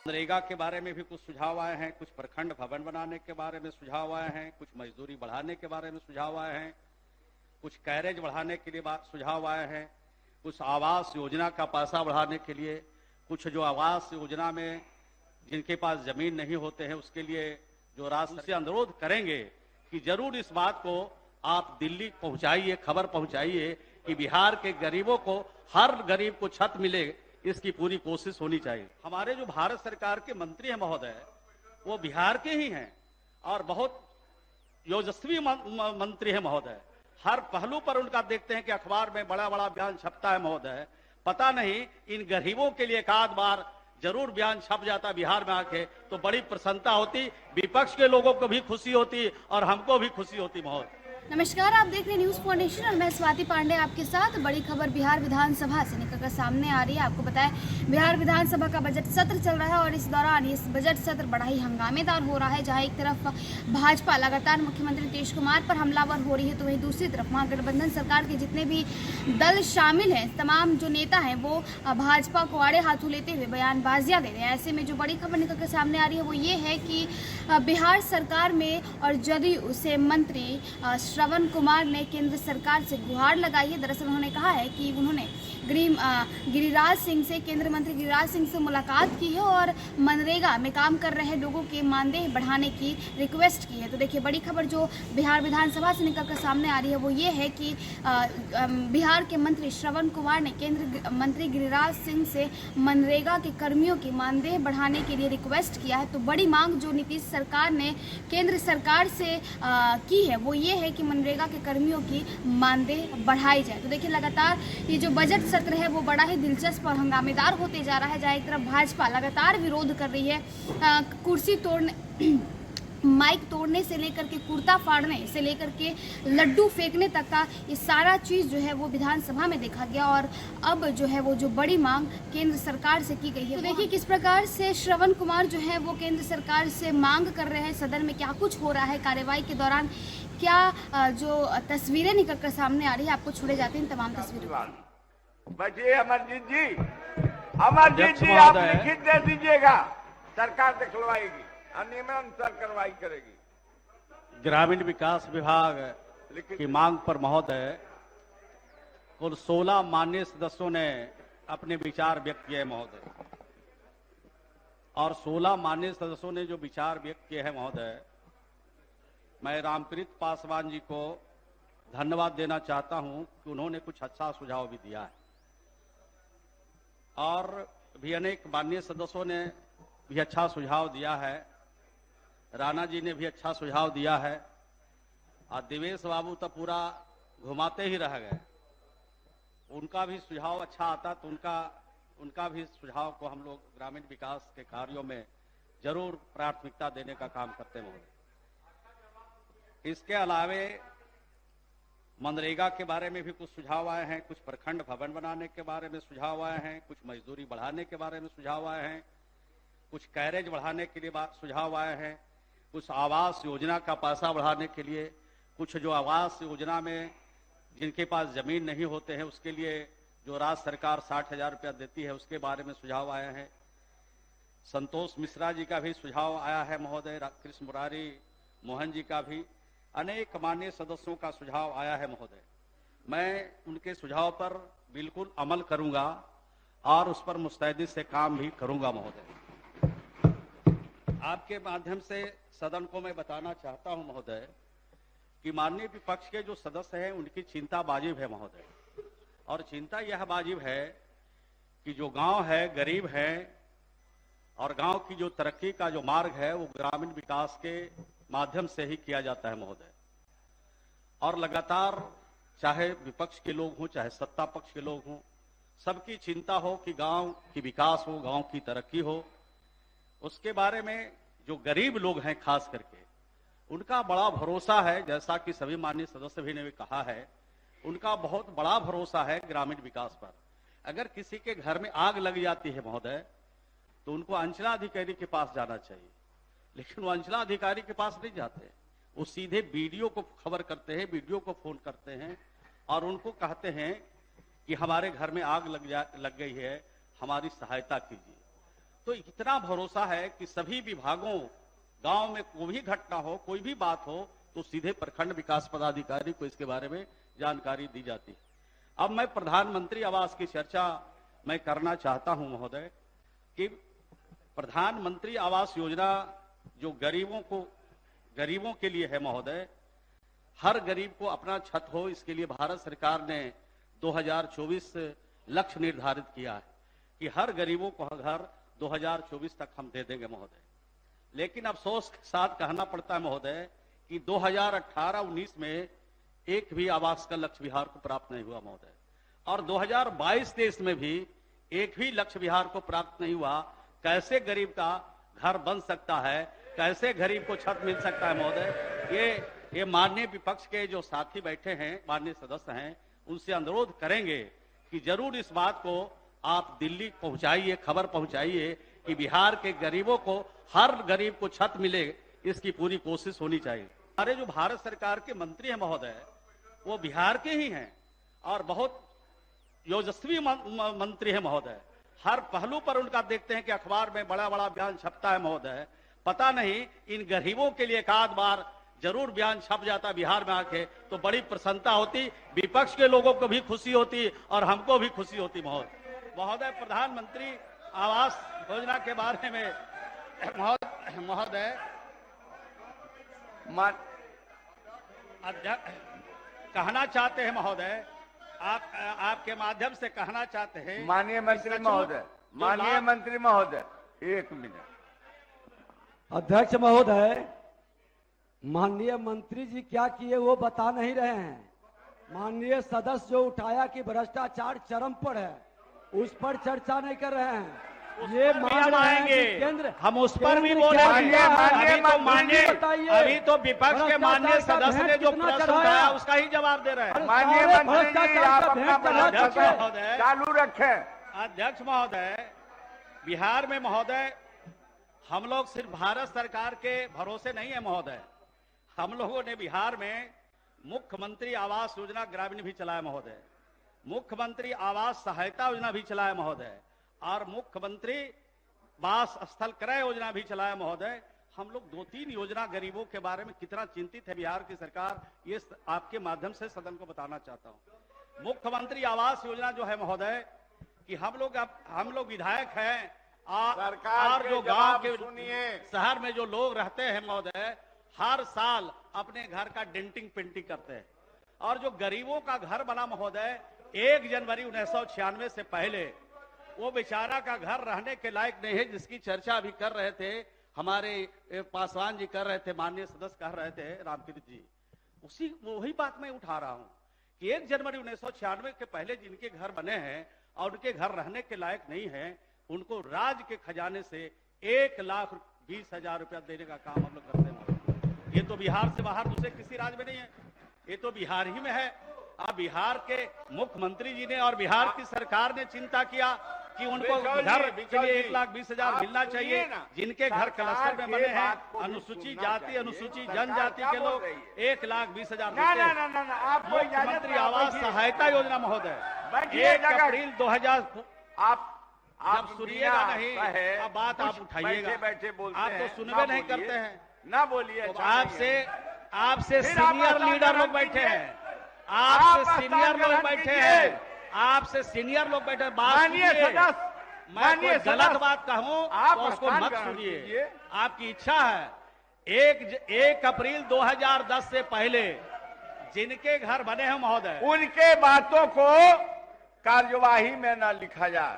मनरेगा के बारे में भी कुछ सुझाव आए हैं, कुछ प्रखंड भवन बनाने के बारे में सुझाव आए हैं, कुछ मजदूरी बढ़ाने के बारे में सुझाव आए हैं, कुछ कैरेज बढ़ाने के लिए सुझाव आए हैं, कुछ आवास योजना का पैसा बढ़ाने के लिए, कुछ जो आवास योजना में जिनके पास जमीन नहीं होते हैं उसके लिए जो राष्ट्र से अनुरोध करेंगे कि जरूर इस बात को आप दिल्ली पहुंचाइए, खबर पहुंचाइए कि बिहार के गरीबों को, हर गरीब को छत मिले, इसकी पूरी कोशिश होनी चाहिए। हमारे जो भारत सरकार के मंत्री हैं महोदय, वो बिहार के ही हैं और बहुत योजस्वी मंत्री हैं महोदय। हर पहलू पर उनका देखते हैं कि अखबार में बड़ा बड़ा बयान छपता है महोदय। पता नहीं इन गरीबों के लिए एक आध बार जरूर बयान छप जाता बिहार में आके तो बड़ी प्रसन्नता होती, विपक्ष के लोगों को भी खुशी होती और हमको भी खुशी होती महोदय। नमस्कार, आप देख रहे हैं न्यूज़ फाउंडेशन और मैं स्वाति पांडे आपके साथ। बड़ी खबर बिहार विधानसभा से निकलकर सामने आ रही है। आपको बताएं, बिहार विधानसभा का बजट सत्र चल रहा है और इस दौरान इस बजट सत्र बड़ा ही हंगामेदार हो रहा है। जहां एक तरफ भाजपा लगातार मुख्यमंत्री नीतीश कुमार पर हमलावर हो रही है, तो वहीं दूसरी तरफ महागठबंधन सरकार के जितने भी दल शामिल हैं, तमाम जो नेता हैं वो भाजपा को आड़े हाथों लेते हुए बयानबाजियां दे रहे हैं। ऐसे में जो बड़ी खबर निकलकर सामने आ रही है वो ये है कि बिहार सरकार में और जदयू से मंत्री श्रवण कुमार ने केंद्र सरकार से गुहार लगाई है। दरअसल उन्होंने कहा है कि उन्होंने गिरिराज सिंह से, केंद्रीय मंत्री गिरिराज सिंह से मुलाकात की है और मनरेगा में काम कर रहे लोगों के मानदेय बढ़ाने की रिक्वेस्ट की है। तो देखिए, बड़ी खबर जो बिहार विधानसभा से निकलकर सामने आ रही है वो ये है कि बिहार के मंत्री श्रवण कुमार ने केंद्रीय मंत्री गिरिराज सिंह से मनरेगा के कर्मियों की मानदेय बढ़ाने के लिए रिक्वेस्ट किया है। तो बड़ी मांग जो नीतीश सरकार ने केंद्र सरकार से की है वो ये है कि मनरेगा के कर्मियों की मानदेय बढ़ाई जाए। तो देखिए, लगातार ये जो बजट सत्र है वो बड़ा ही दिलचस्प और हंगामेदार होते जा रहा है। जहाँ एक तरफ भाजपा लगातार विरोध कर रही है, कुर्सी तोड़ने, माइक तोड़ने से लेकर के कुर्ता फाड़ने से लेकर के लड्डू फेंकने तक का ये सारा चीज़ जो है वो विधानसभा में देखा गया। और अब जो है वो जो बड़ी मांग केंद्र सरकार से की गई है। तो देखिए किस प्रकार से श्रवण कुमार जो है वो केंद्र सरकार से मांग कर रहे हैं। सदन में क्या कुछ हो रहा है, कार्यवाही के दौरान क्या जो तस्वीरें निकल कर सामने आ रही है, आपको छोड़े जाते हैं तमाम तस्वीरें। बचिए अमरजीत जी आप लिखित दे दीजिएगा, सरकार दिखलवाएगी, नियमानुसार कार्रवाई करेगी। ग्रामीण विकास विभाग की मांग पर महोदय कुल 16 माननीय सदस्यों ने अपने विचार व्यक्त किए महोदय, और 16 माननीय सदस्यों ने जो विचार व्यक्त किए हैं महोदय, मैं रामप्रीत पासवान जी को धन्यवाद देना चाहता हूं कि उन्होंने कुछ अच्छा सुझाव भी दिया है और भी अनेक माननीय सदस्यों ने भी अच्छा सुझाव दिया है। राणा जी ने भी अच्छा सुझाव दिया है और दिवेश बाबू तो पूरा घुमाते ही रह गए। उनका भी सुझाव अच्छा आता तो उनका भी सुझाव को हम लोग ग्रामीण विकास के कार्यों में जरूर प्राथमिकता देने का काम करते हैं। इसके अलावे मनरेगा के बारे में भी कुछ सुझाव आए हैं, कुछ प्रखंड भवन बनाने के बारे में सुझाव आए हैं, कुछ मजदूरी बढ़ाने के बारे में सुझाव आए हैं, कुछ कैरेज बढ़ाने के लिए सुझाव आए हैं, कुछ आवास योजना का पैसा बढ़ाने के लिए, कुछ जो आवास योजना में जिनके पास जमीन नहीं होते हैं उसके लिए जो राज्य सरकार 60,000 रुपया देती है उसके बारे में सुझाव आए हैं। संतोष मिश्रा जी का भी सुझाव आया है महोदय, कृष्ण मुरारी मोहन जी का भी, अनेक माननीय सदस्यों का सुझाव आया है महोदय। मैं उनके सुझाव पर बिल्कुल अमल करूंगा और उस पर मुस्तैदी से काम भी करूंगा महोदय। आपके माध्यम से सदन को मैं बताना चाहता हूं महोदय कि माननीय विपक्ष के जो सदस्य हैं उनकी चिंता वाजिब है महोदय, और चिंता यह वाजिब है कि जो गांव है गरीब है और गांव की जो तरक्की का जो मार्ग है वो ग्रामीण विकास के माध्यम से ही किया जाता है महोदय। और लगातार चाहे विपक्ष के लोग हों चाहे सत्ता पक्ष के लोग हों, सबकी चिंता हो कि गांव की विकास हो, गांव की तरक्की हो। उसके बारे में जो गरीब लोग हैं खास करके उनका बड़ा भरोसा है, जैसा कि सभी माननीय सदस्य भी ने भी कहा है, उनका बहुत बड़ा भरोसा है ग्रामीण विकास पर। अगर किसी के घर में आग लग जाती है महोदय तो उनको अंचलाधिकारी के पास जाना चाहिए, लेकिन वो अंचलाधिकारी के पास नहीं जाते, वो सीधे बीडीओ को खबर करते हैं, बीडीओ को फोन करते हैं और उनको कहते हैं कि हमारे घर में आग लग गई है, हमारी सहायता कीजिए। तो इतना भरोसा है कि सभी विभागों, गांव में कोई भी घटना हो, कोई भी बात हो, तो सीधे प्रखंड विकास पदाधिकारी को इसके बारे में जानकारी दी जाती है। अब मैं प्रधानमंत्री आवास की चर्चा मैं करना चाहता हूं महोदय कि प्रधानमंत्री आवास योजना जो गरीबों के लिए है महोदय, हर गरीब को अपना छत हो, इसके लिए भारत सरकार ने 2024 लक्ष्य निर्धारित किया है कि हर गरीबों को घर 2024 तक हम दे देंगे महोदय। लेकिन अफसोस के साथ कहना पड़ता है महोदय कि 2018-19 में एक भी आवास का लक्ष्य बिहार को प्राप्त नहीं हुआ महोदय, और 2022-23 में भी एक भी लक्ष्य बिहार को प्राप्त नहीं हुआ। कैसे गरीब का घर बन सकता है, कैसे गरीब को छत मिल सकता है महोदय? ये माननीय विपक्ष के जो साथी बैठे हैं, माननीय सदस्य हैं, उनसे अनुरोध करेंगे कि जरूर इस बात को आप दिल्ली पहुंचाइए, खबर पहुंचाइए कि बिहार के गरीबों को, हर गरीब को छत मिले, इसकी पूरी कोशिश होनी चाहिए। हमारे जो भारत सरकार के मंत्री हैं महोदय, वो बिहार के ही हैं और बहुत योजस्वी मंत्री हैं महोदय। हर पहलू पर उनका देखते हैं कि अखबार में बड़ा बड़ा बयान छपता है महोदय। पता नहीं इन गरीबों के लिए एक आध बार जरूर बयान छप जाता बिहार में आके तो बड़ी प्रसन्नता होती, विपक्ष के लोगों को भी खुशी होती और हमको भी खुशी होती महोदय। प्रधानमंत्री आवास योजना के बारे में महोदय कहना चाहते हैं महोदय, आपके माध्यम से कहना चाहते हैं माननीय मंत्री महोदय, एक मिनट। अध्यक्ष महोदय, माननीय मंत्री जी क्या किए वो बता नहीं रहे हैं। माननीय सदस्य जो उठाया कि भ्रष्टाचार चरम पर है, उस पर चर्चा नहीं कर रहे हैं। ये हम आएंगे, हम उस पर भी बोलेंगे। अभी तो विपक्ष के माननीय सदस्य ने जो प्रश्न उठाया उसका ही जवाब दे रहे हैं। माननीय मंत्री जी, आप अपना चालू रखें। अध्यक्ष महोदय, बिहार में महोदय हम लोग सिर्फ भारत सरकार के भरोसे नहीं है महोदय, हम लोगों ने बिहार में मुख्यमंत्री आवास योजना ग्रामीण भी चलाया महोदय, मुख्यमंत्री आवास सहायता योजना भी चलाया महोदय, और मुख्यमंत्री वास स्थल क्रय योजना भी चलाया महोदय। हम लोग 2-3 योजना गरीबों के बारे में कितना चिंतित है बिहार की सरकार, ये आपके माध्यम से सदन को बताना चाहता हूं। मुख्यमंत्री आवास योजना जो है महोदय कि हम लोग विधायक हैं और जो गांव के शहर में जो लोग रहते हैं महोदय, हर साल अपने घर का डेंटिंग पेंटिंग करते हैं, और जो गरीबों का घर बना महोदय 1 जनवरी 1996 से पहले वो बेचारा का घर रहने के लायक नहीं है, जिसकी चर्चा अभी कर रहे थे हमारे पासवान जी, कर रहे थे, माननीय सदस्य कह रहे थे रामकृष्ण जी। वही बात मैं उठा रहा हूं कि 1 जनवरी 1996 के पहले जिनके घर बने हैं और उनके घर रहने के लायक नहीं है, उनको राज्य के खजाने से 1,20,000 रुपया देने का काम हम लोग करते हैं। ये तो बिहार से बाहर दूसरे किसी राज्य में नहीं है, ये तो बिहार ही में है। अब बिहार के मुख्यमंत्री जी ने और बिहार की सरकार ने चिंता किया कि उनको घर के लिए 1,20,000 मिलना चाहिए, जिनके घर क्लस्टर में बने हैं, अनुसूचित जाति अनुसूचित जनजाति के लोग 1,20,000 मुख्यमंत्री आवास सहायता योजना महोदय 1 अप्रैल 2000 आप सुनिएगा नहीं, अब बात आप उठाइएगा, आप तो सुनबे नहीं करते हैं ना, बोलिए। तो आपसे सीनियर लीडर लोग बैठे हैं, आपसे सीनियर लोग बैठे हैं, आपसे सीनियर लोग बैठे हैं, बात सुनिए। मैं कोई गलत बात कहूं तो उसको मत सुनिए, आपकी इच्छा है। 1 अप्रैल 2010 से पहले जिनके घर बने हैं महोदय, उनके बातों को कार्यवाही में न लिखा जाए।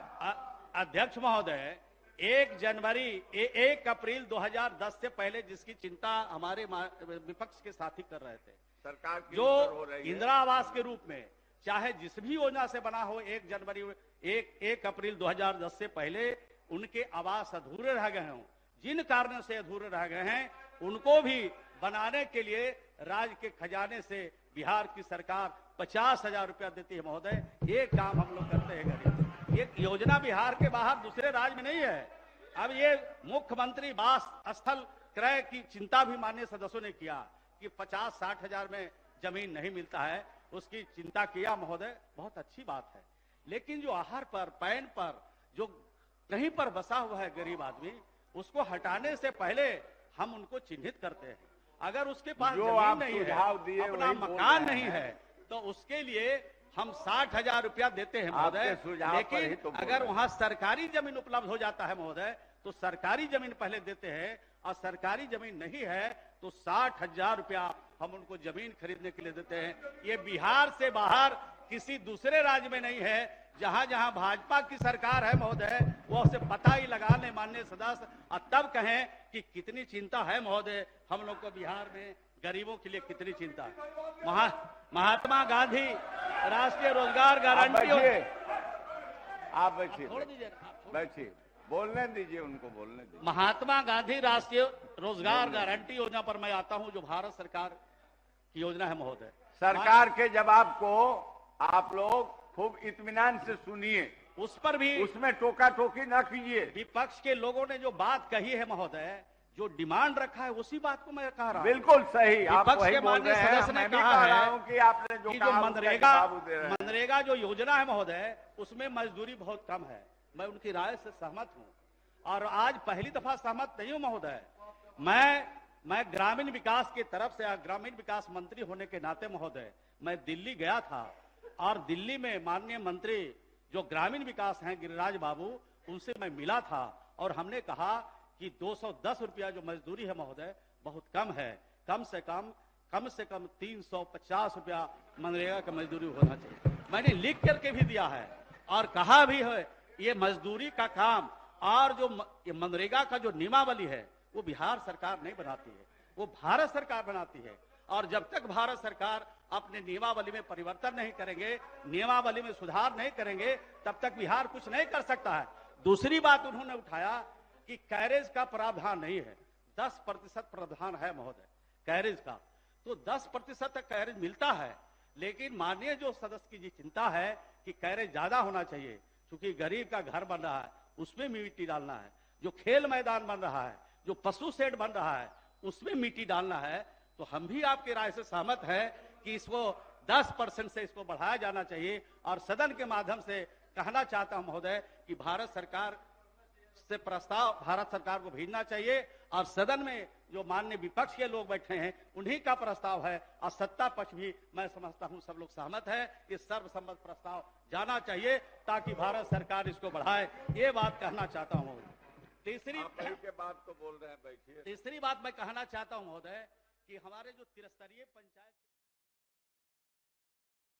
अध्यक्ष महोदय, 1 अप्रैल 2010 से पहले जिसकी चिंता हमारे विपक्ष के साथी कर रहे थे, सरकार की जो इंदिरा आवास के रूप में चाहे जिस भी योजना से बना हो, 1 अप्रैल 2010 से पहले उनके आवास अधूरे रह गए हों, जिन कारणों से अधूरे रह गए हैं, उनको भी बनाने के लिए राज्य के खजाने से बिहार की सरकार 50,000 रुपया देती है महोदय। ये काम हम लोग करते हैं गरीब। ये योजना बिहार के बाहर दूसरे राज्य में नहीं है। अब ये मुख्यमंत्री वास स्थल क्रय की चिंता भी माननीय सदस्यों ने किया कि 50-60 हजार में जमीन नहीं मिलता है, उसकी चिंता किया महोदय, बहुत अच्छी बात है। लेकिन जो आहार पर, पैन पर जो कहीं पर बसा हुआ है गरीब आदमी, उसको हटाने से पहले हम उनको चिन्हित करते हैं। अगर उसके पास जो जमीन आप नहीं सुझाव है, दिए अपना वही बोल मकान रहे नहीं हैं। है, तो उसके लिए हम 60,000 रुपया देते हैं महोदय। आपके सुझाव पर ही लेकिन तो बोल अगर रहे हैं। वहां सरकारी जमीन उपलब्ध हो जाता है महोदय, तो सरकारी जमीन पहले देते हैं, और सरकारी जमीन नहीं है तो 60,000 रुपया हम उनको जमीन खरीदने के लिए देते हैं। ये बिहार से बाहर किसी दूसरे राज्य में नहीं है। जहां जहां भाजपा की सरकार है महोदय, वो उसे पता ही लगा ले माननीय सदस्य, और तब कहें कि कितनी चिंता है महोदय हम लोग को बिहार में गरीबों के लिए कितनी चिंता है। महात्मा गांधी राष्ट्रीय रोजगार गारंटी आप बैठिए, छोड़ दीजिए, बैठिए, बोलने दीजिए, उनको बोलने दीजिए। महात्मा गांधी राष्ट्रीय रोजगार गारंटी योजना पर मैं आता हूं, जो भारत सरकार की योजना है महोदय। सरकार के जवाब को आप लोग खूब इत्मीनान से सुनिए, उस पर भी उसमें टोका टोकी ना कीजिए। विपक्ष के लोगों ने जो बात कही है महोदय, जो डिमांड रखा है, उसी बात को मैं कह रहा हूं। बिल्कुल सही, आप विपक्ष वही के बोल माननीय रहे हैं। सदस्य ने मैं भी कहा कह रहा है हूं कि आपने जो कि कहा जो उसका जवाब दे रहे हैं। मनरेगा जो योजना है महोदय, उसमें मजदूरी बहुत कम है। मैं उनकी राय से सहमत हूं, और आज पहली दफा सहमत नहीं हूं महोदय। मैं ग्रामीण विकास की तरफ से, ग्रामीण विकास मंत्री होने के नाते महोदय, मैं दिल्ली गया था, और दिल्ली में माननीय मंत्री जो ग्रामीण विकास हैं गिरिराज बाबू, उनसे मैं मिला था, और हमने कहा कि 210 रुपया जो मजदूरी है महोदय बहुत कम है। कम से कम 350 रुपया मनरेगा का मजदूरी होना चाहिए। मैंने लिख करके भी दिया है और कहा भी है, ये मजदूरी का काम और जो ये मनरेगा का जो नियमावली है, वो बिहार सरकार नहीं बनाती है, वो भारत सरकार बनाती है। और जब तक भारत सरकार अपने नियमावली में परिवर्तन नहीं करेंगे, नियमावली में सुधार नहीं करेंगे, तब तक बिहार कुछ नहीं कर सकता है। दूसरी बात उन्होंने उठाया कि कैरेज का प्रावधान नहीं है। 10% प्रावधान है महोदय कैरेज का, तो 10% तक कैरेज मिलता है। लेकिन माननीय जो सदस्य की जी चिंता है कि कैरेज ज्यादा होना चाहिए, क्योंकि गरीब का घर बन रहा है, उसमें मिट्टी डालना है, जो खेल मैदान बन रहा है, जो पशु शेड बन रहा है, उसमें मिट्टी डालना है। तो हम भी आपकी राय से सहमत है कि इसको 10% से इसको बढ़ाया जाना चाहिए। और सदन के माध्यम से कहना चाहता हूं महोदय कि भारत सरकार से प्रस्ताव भारत सरकार को भेजना चाहिए, और सदन में जो माननीय विपक्ष के लोग बैठे हैं उन्हीं का प्रस्ताव है, और सत्ता पक्ष भी मैं समझता हूं सब लोग सहमत है कि सर्वसम्मत प्रस्ताव जाना चाहिए, ताकि भारत सरकार इसको बढ़ाए। ये बात कहना चाहता हूं। तीसरी बात तो बोल रहे हैं, बैठिए। तीसरी बात मैं कहना चाहता हूं महोदय कि हमारे जो त्रिस्तरीय पंचायत